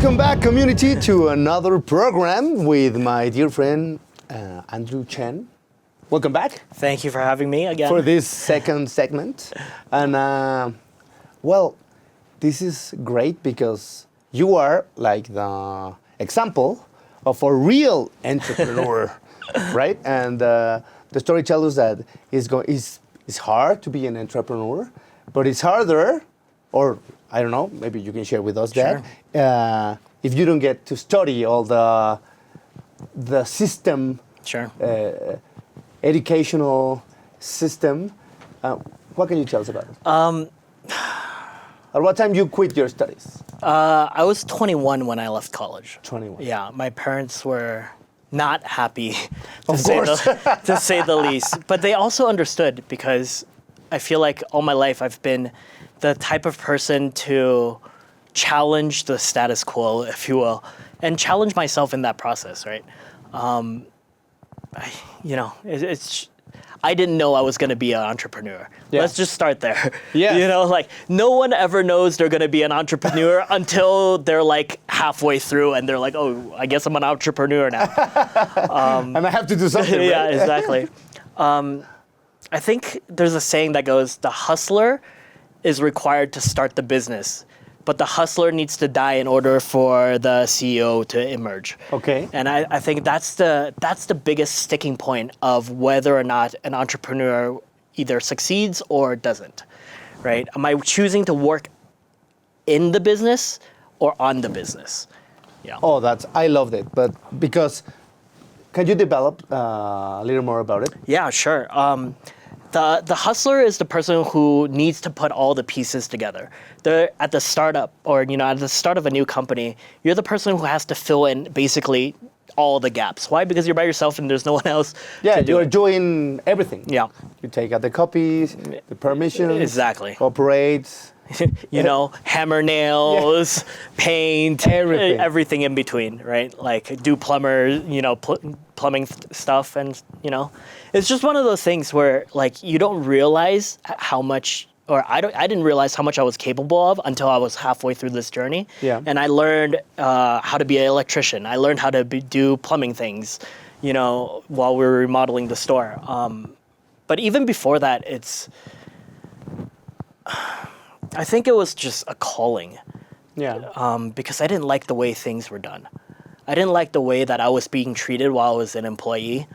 Welcome back, community, to another program with my dear friend Andrew Chen. Welcome back. Thank you for having me again. For this second segment. And well, this is great because you are like the example of a real entrepreneur, right? And the story tells us that it's hard to be an entrepreneur, but it's harder, or I don't know, maybe you can share with us Sure. that, if you don't get to study all the system, Sure. Educational system. What can you tell us about it? At what time you quit your studies? I was 21 when I left college. 21. Yeah, my parents were not happy, Of course. to say the least. But they also understood because I feel like all my life I've been the type of person to challenge the status quo, if you will, and challenge myself in that process, right? I didn't know I was going to be an entrepreneur. Yeah. Let's just start there. Yeah. You know, like no one ever knows they're going to be an entrepreneur until they're like halfway through and they're like, oh, I guess I'm an entrepreneur now. And I have to do something, right? Yeah, exactly. I think there's a saying that goes, the hustler is required to start the business, but the hustler needs to die in order for the CEO to emerge. Okay. And I think that's the biggest sticking point of whether or not an entrepreneur either succeeds or doesn't, right? Am I choosing to work in the business or on the business? Yeah. Oh, I loved it. But because, can you develop a little more about it? Yeah, sure. The hustler is the person who needs to put all the pieces together. At the startup or at the start of a new company, you're the person who has to fill in basically all the gaps. Why? Because you're by yourself and there's no one else Yeah, to do you're it. doing everything. Yeah. You take out the copies, the permissions. Exactly. Operate. Hammer nails, paint, Everything. in between, right? Like do plumbing stuff, and it's just one of those things where like you don't realize how much, or I didn't realize how much I was capable of until I was halfway through this journey. Yeah. And I learned how to be an electrician. I learned how to do plumbing things, while we were remodeling the store. But even before that, I think it was just a calling. Yeah. Because I didn't like the way things were done. I didn't like the way that I was being treated while I was an employee.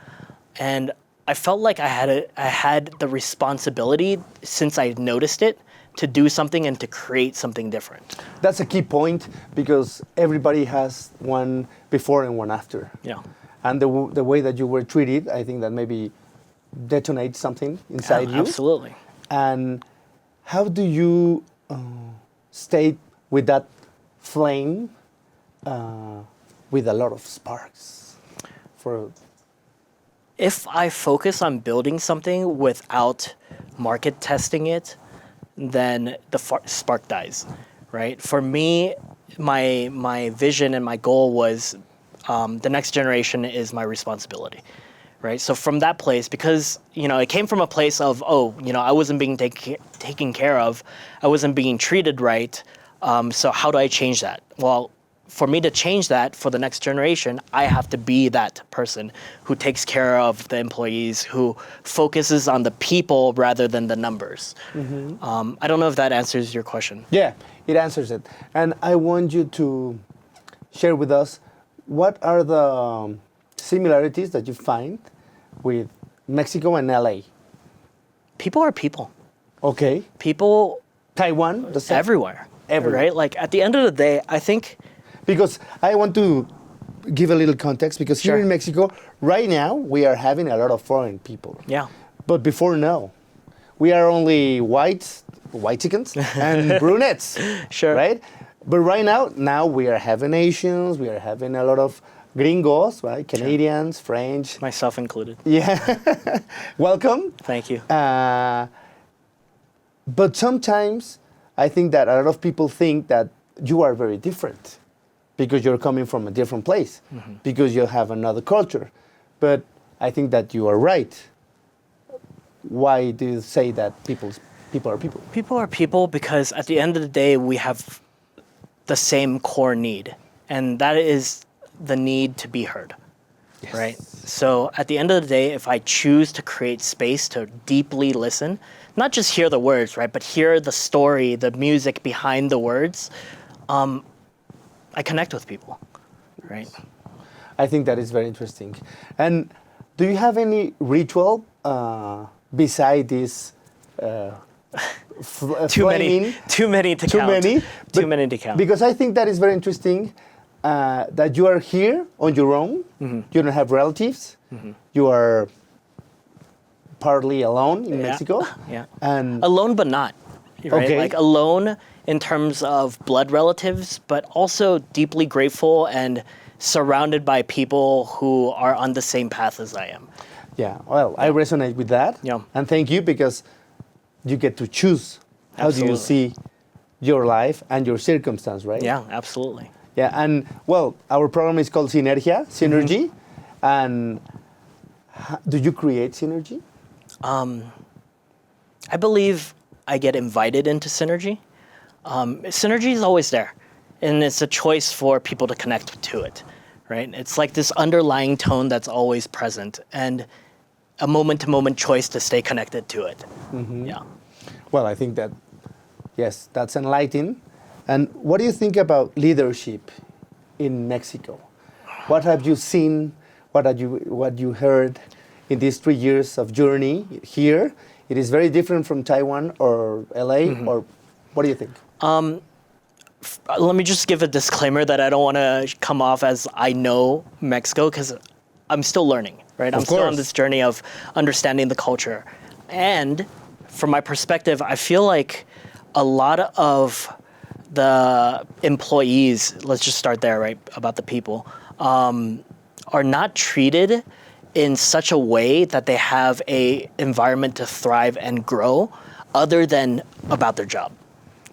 And I felt like I had the responsibility, since I noticed it, to do something and to create something different. That's a key point because everybody has one before and one after. Yeah. And the way that you were treated, I think that maybe detonates something inside you. Absolutely. And how do you stay with that flame with a lot of sparks? If I focus on building something without market testing it, then the spark dies, right? For me, my vision and my goal was the next generation is my responsibility. Right. So from that place, because, it came from a place of, I wasn't being taken care of. I wasn't being treated right. So how do I change that? Well, for me to change that for the next generation, I have to be that person who takes care of the employees, who focuses on the people rather than the numbers. Mm-hmm. I don't know if that answers your question. Yeah, it answers it. And I want you to share with us what are the similarities that you find with Mexico and LA. People are people. Okay. People. Taiwan, the same. Everywhere. Everywhere. Right? Like at the end of the day, I think. Because I want to give a little context because here Sure. in Mexico, right now, we are having a lot of foreign people. Yeah. But before, no. We are only white chickens and brunettes. Sure. Right? But right now we are having Asians, we are having a lot of gringos, right? Canadians, French. Myself included. Yeah. Welcome. Thank you. But sometimes I think that a lot of people think that you are very different because you're coming from a different place, because you have another culture. But I think that you are right. Why do you say that people are people? People are people because at the end of the day, we have the same core need, And that is the need to be heard, right? So at the end of the day, if I choose to create space to deeply listen, not just hear the words, right, but hear the story, the music behind the words, I connect with people, right? I think that is very interesting. And do you have any ritual beside this? Too many to count. Too many to count. Because I think that is very interesting that you are here on your own. Mm-hmm. You don't have relatives. Mm-hmm. You are partly alone in Mexico. Yeah. And alone but not, right? Okay. Like alone in terms of blood relatives, but also deeply grateful and surrounded by people who are on the same path as I am. yeah, well, I resonate with that. Yeah. And thank you because you get to choose how do you Absolutely. see your life and your circumstance, right? Yeah, absolutely. Yeah, and well, our program is called SINERGIA, Synergy. Mm-hmm. And do you create synergy? I believe I get invited into synergy. Synergy is always there, and it's a choice for people to connect to it, right? It's like this underlying tone that's always present, and a moment-to-moment choice to stay connected to it. Mm-hmm. Yeah. Well, I think that, yes, that's enlightening. And what do you think about leadership in Mexico? What have you seen? What you heard in these 3 years of journey here? It is very different from Taiwan or LA, Mm-hmm. or what do you think? Let me just give a disclaimer that I don't want to come off as I know Mexico, because I'm still learning, right? I'm still on this journey of understanding the culture. And from my perspective, I feel like a lot of the employees, let's just start there, right, about the people, are not treated in such a way that they have a environment to thrive and grow other than about their job,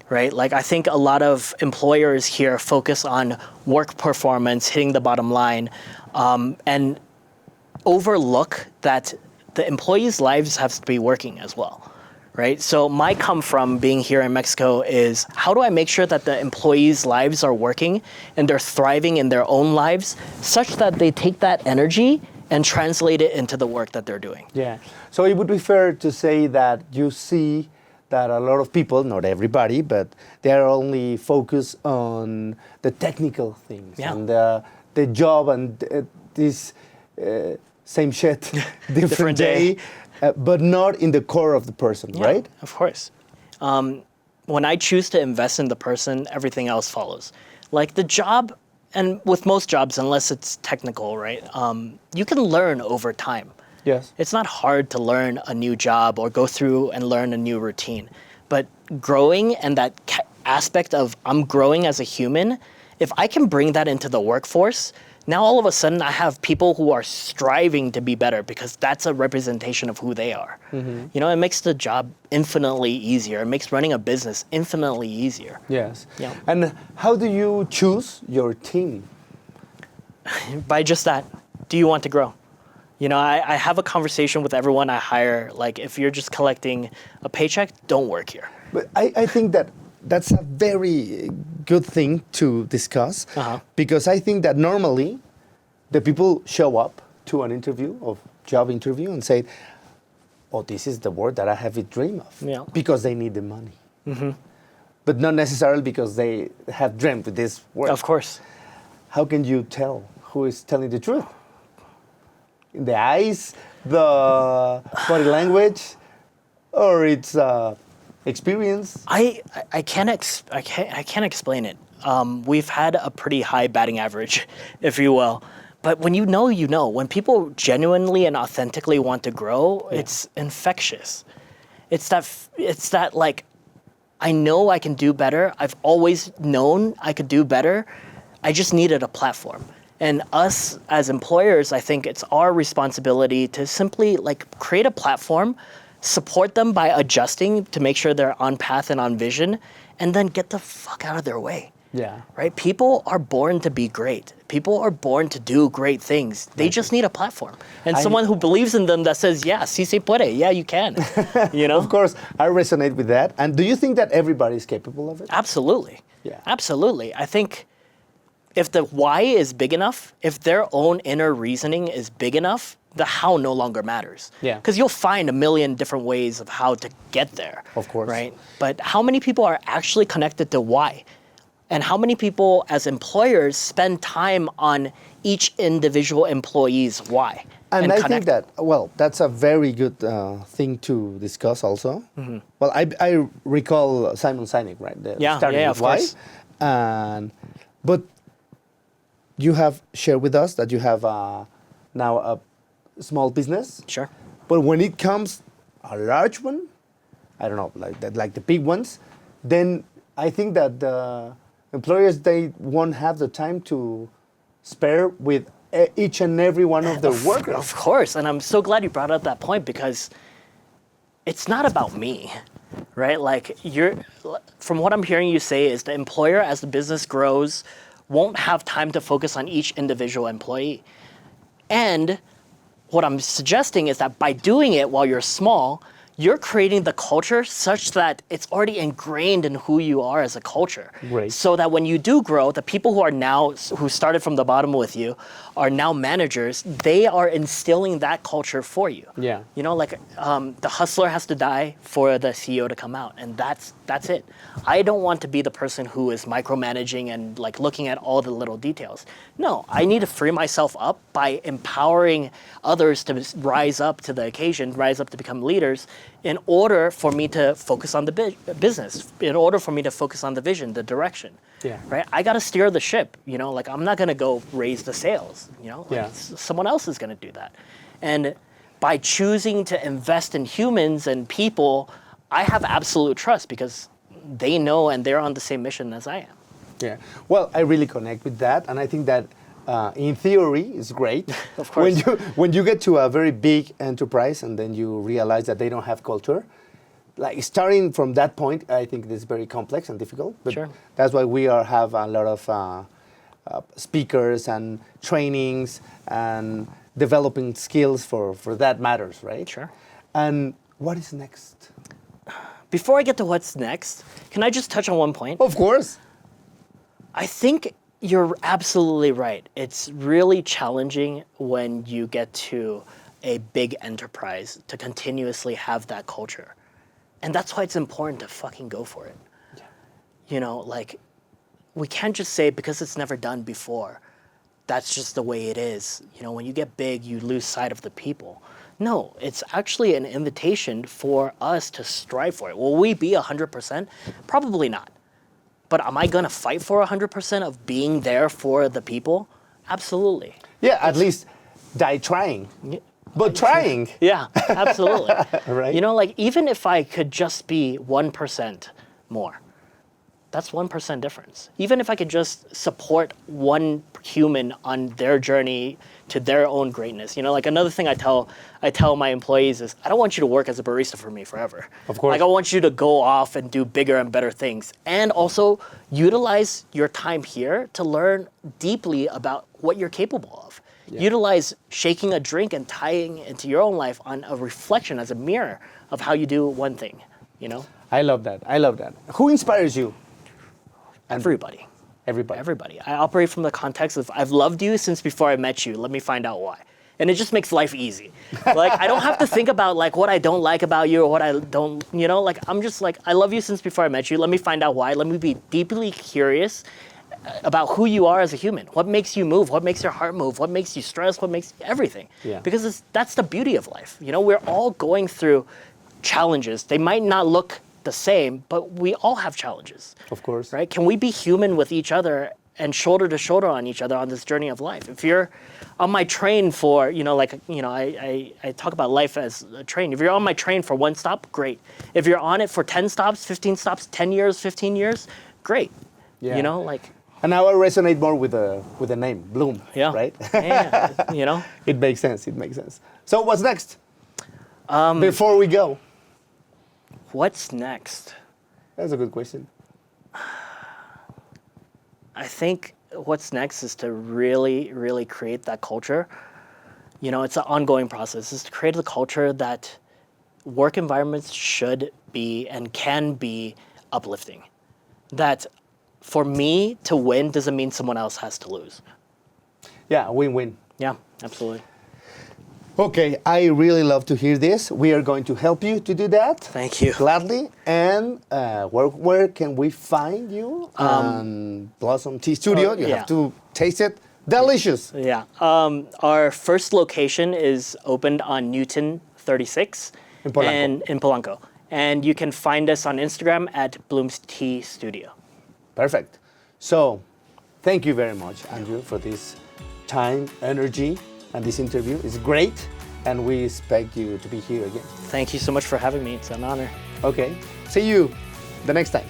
right? Like I think a lot of employers here focus on work performance, hitting the bottom line, and overlook that the employees' lives have to be working as well, right? So my come from being here in Mexico is how do I make sure that the employees' lives are working and they're thriving in their own lives such that they take that energy and translate it into the work that they're doing. Yeah. So it would be fair to say that you see that a lot of people, not everybody, but they are only focused on the technical things and the job and this same shit, different day, but not in the core of the person, right? Of course. When I choose to invest in the person, everything else follows. Like the job, and with most jobs, unless it's technical, right, you can learn over time. Yes. It's not hard to learn a new job or go through and learn a new routine. But growing and that aspect of I'm growing as a human, if I can bring that into the workforce, now all of a sudden I have people who are striving to be better because that's a representation of who they are. Mm-hmm. You know, it makes the job infinitely easier. It makes running a business infinitely easier. Yes. Yeah. And how do you choose your team? By just that. Do you want to grow? You know, I have a conversation with everyone I hire. Like, if you're just collecting a paycheck, don't work here. But I think that that's a very good thing to discuss because I think that normally the people show up to an interview or job interview and say, oh, this is the work that I have a dream of because they need the money. Mm-hmm. But not necessarily because they have dreamt with this work. Of course. How can you tell who is telling the truth? In the eyes, the body language, or it's experience? I can't explain it. We've had a pretty high batting average, if you will. But when you know, you know. When people genuinely and authentically want to grow, it's infectious. It's that like, I know I can do better. I've always known I could do better. I just needed a platform. And us as employers, I think it's our responsibility to simply like create a platform, support them by adjusting to make sure they're on path and on vision, and then get the fuck out of their way. Yeah. Right? People are born to be great. People are born to do great things. They just need a platform. And someone who believes in them that says, yeah, sí se puede. Yeah, you can. You know? Of course, I resonate with that. And do you think that everybody is capable of it? Absolutely. Yeah. Absolutely. I think if the why is big enough, if their own inner reasoning is big enough, the how no longer matters. Yeah. Because you'll find a million different ways of how to get there. Of course. Right? But how many people are actually connected to why? And how many people as employers spend time on each individual employee's why? And I connect? think that, well, that's a very good thing to discuss also. Mm-hmm. Well, I recall Simon Sinek, right? Starting with of why. course. But you have shared with us that you have now a small business. Sure. But when it comes a large one, I don't know, like the big ones, then I think that the employers, they won't have the time to spare with each and every one of their workers. Of course, and I'm so glad you brought up that point because it's not about me, right? Like from what I'm hearing you say is the employer, as the business grows, won't have time to focus on each individual employee. And what I'm suggesting is that by doing it while you're small, you're creating the culture such that it's already ingrained in who you are as a culture. Right. So that when you do grow, the people who started from the bottom with you are now managers, they are instilling that culture for you. Yeah. You know, like the hustler has to die for the CEO to come out, and that's it. I don't want to be the person who is micromanaging and like looking at all the little details. No, I need to free myself up by empowering others to rise up to the occasion, rise up to become leaders, in order for me to focus on the business, in order for me to focus on the vision, the direction. Yeah. Right? I got to steer the ship, you know, like I'm not going to go raise the sails, you know, like Yeah. someone else is going to do that. And by choosing to invest in humans and people, I have absolute trust because they know and they're on the same mission as I am. Yeah. Well, I really connect with that, and I think that in theory is great. Of course. When you get to a very big enterprise and then you realize that they don't have culture, like starting from that point, I think it's very complex and difficult. But Sure. that's why we have a lot of speakers and trainings and developing skills for that matters, right? Sure. And what is next? Before I get to what's next, can I just touch on one point? Of course. I think you're absolutely right. It's really challenging when you get to a big enterprise to continuously have that culture. And that's why it's important to fucking go for it. Yeah. You know, like, we can't just say because it's never done before, that's just the way it is. You know, when you get big, you lose sight of the people. No, it's actually an invitation for us to strive for it. Will we be 100%? Probably not. But am I gonna fight for 100% of being there for the people? Absolutely. Yeah, at least die trying. Yeah. But trying. Yeah, absolutely. Right. You know, like even if I could just be 1% more, that's 1% difference. Even if I could just support one human on their journey to their own greatness. You know, like another thing I tell my employees is I don't want you to work as a barista for me forever. Of course. Like I want you to go off and do bigger and better things. And also utilize your time here to learn deeply about what you're capable of. Yeah. Utilize shaking a drink and tying into your own life on a reflection as a mirror of how you do one thing, you know? I love that. I love that. Who inspires you? Everybody. Everybody. Everybody. I operate from the context of I've loved you since before I met you. Let me find out why. And it just makes life easy. Like I don't have to think about like what I don't like about you or what I don't, you know, like I'm just like I love you since before I met you. Let me find out why. Let me be deeply curious about who you are as a human. What makes you move? What makes your heart move? What makes you stress? What makes everything? Yeah. Because that's the beauty of life. You know, we're all going through challenges. They might not look the same, but we all have challenges. Of course. Right? Can we be human with each other and shoulder to shoulder on each other on this journey of life? If you're on my train for, you know, like, you know, I talk about life as a train. If you're on my train for one stop, great. If you're on it for 10 stops, 15 stops, 10 years, 15 years, great. Yeah. You know, like. And now I resonate more with the name, Bloom. Yeah. Right? Yeah. You know? It makes sense. It makes sense. So what's next? Before we go. What's next? That's a good question. I think what's next is to really, really create that culture. You know, it's an ongoing process. It's to create the culture that work environments should be and can be uplifting. That for me to win doesn't mean someone else has to lose. Yeah, win-win. Yeah, absolutely. Okay, I really love to hear this. We are going to help you to do that. Thank you. Gladly. And where can we find you? Blossom Tea Studio. You yeah. have to taste it. Delicious. Yeah. Our first location is opened on Newton 36 In Polanco. And in Polanco. And you can find us on Instagram at Bloom's Tea Studio. Perfect. So, thank you very much, Andrew, for this time, energy, and this interview. It's great, and we expect you to be here again. Thank you so much for having me. It's an honor. Okay. See you the next time.